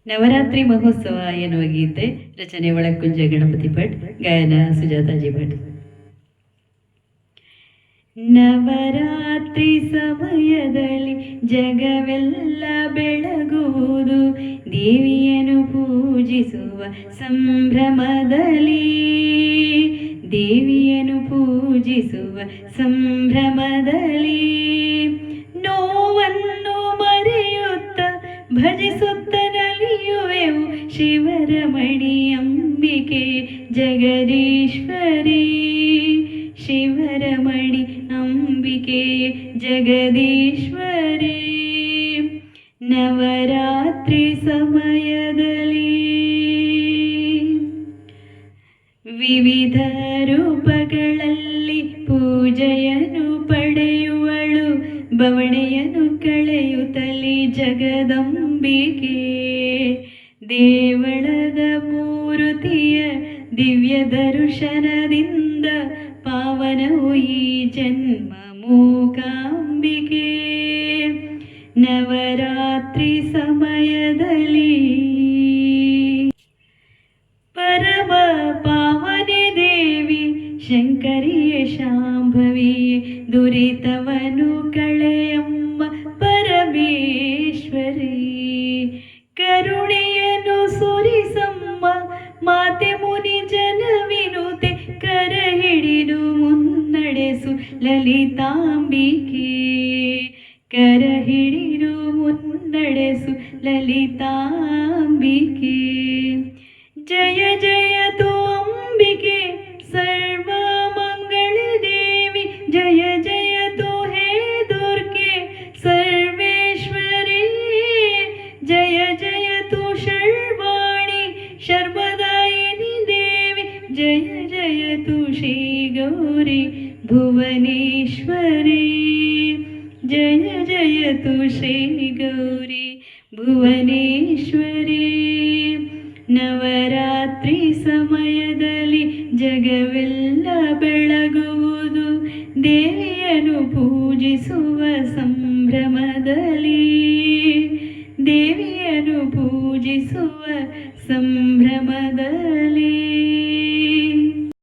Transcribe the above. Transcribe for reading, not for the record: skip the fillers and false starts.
ನವರಾತ್ರಿ ಮಹೋತ್ಸವ ಎನ್ನುವ ಗೀತೆ ರಚನೆ ಒಳಕುಂಜ ಗಣಪತಿ ಭಟ್, ಗಾಯನ ಸುಜಾತಾಜಿ ಭಟ್. ನವರಾತ್ರಿ ಸಮಯದಲ್ಲಿ ಜಗವೆಲ್ಲ ಬೆಳಗುವುದು, ದೇವಿಯನ್ನು ಪೂಜಿಸುವ ಸಂಭ್ರಮದಲ್ಲಿ, ದೇವಿಯನ್ನು ಪೂಜಿಸುವ ಸಂಭ್ರಮದಲ್ಲಿ, ನೋವನ್ನು ಮರೆಯುತ್ತ ಭಜಿಸುತ್ತ ನಲಿಯುವೆವು ಶಿವರಮಣಿ ಅಂಬಿಕೆ ಜಗದೀಶ್ವರಿ, ಶಿವರಮಣಿ ಅಂಬಿಕೆ ಜಗದೀಶ್ವರಿ. ನವರಾತ್ರಿ ಸಮಯದಲ್ಲಿ ವಿವಿಧ ರೂಪಗಳಲ್ಲಿ ಪೂಜೆಯನ್ನು ಪಡೆಯುವಳು, ಬವಣೆಯನ್ನು ಕಳೆಯುತ್ತಲೇ ಜಗದಂಬಿಕೆ. ದೇವಳದ ಮೂರುತಿಯ ದಿವ್ಯ ದರ್ಶನದಿಂದ ಪಾವನವು ಈ ಜನ್ಮ ಮೂಕಾಂಬಿಕೆ. ನವರಾತ್ರಿ ಸಮಯದಲ್ಲಿ ಪರಮ ಪಾವನೆ ದೇವಿ ಶಂಕರಿಯೇ ಶಾಂಭವಿಯೇ, ದುರಿತವನು ಕಳೆಯಮ್ಮ ಪರಮೇಶ್ವರಿ. ಕರುಣೆಯನ್ನು ಸುರಿಸಮ್ಮ ಮಾತೆ ಮುನಿ ಜನ ವಿನುತೆ, ಕರ ಹಿಡಿದು ಮುನ್ನಡೆಸು ಲಲಿತಾಂಬಿಕೆ, ಕರ ಹಿಡಿದು ಮುನ್ನಡೆಸು ಲಲಿತಾಂಬಿಕೆ. ಜಯ ಜಯ ತೋ ಅಂಬಿಕೆ ಸರ್ವ ಮಂಗಳ ದೇವಿ, ಜಯ ಜಯ ತೋ ಹೇ ದುರ್ಗೆ ಸರ್ವೇಶ್ವರಿ, ಜಯ ಜಯ ತೋ ಶರ್ವಾಣಿ ಶರ್ವದಾಯಿನಿ ದೇವಿ, ಜಯ ಜಯ ತೋ ಶ್ರೀ ಗೌರಿ ಭುವನೇಶ್ವರಿ, ಜಯ ಜಯ ತೋ ಶ್ರೀ ಗೌರಿ ಭುವನೇಶ್ವರಿ. ನವರಾತ್ರಿ ಸಮಯದಲ್ಲಿ ಜಗವೆಲ್ಲ ಬೆಳಗುವುದು, ದೇವಿಯನ್ನು ಪೂಜಿಸುವ ಸಂಭ್ರಮದಲ್ಲಿ, ದೇವಿಯನ್ನು ಪೂಜಿಸುವ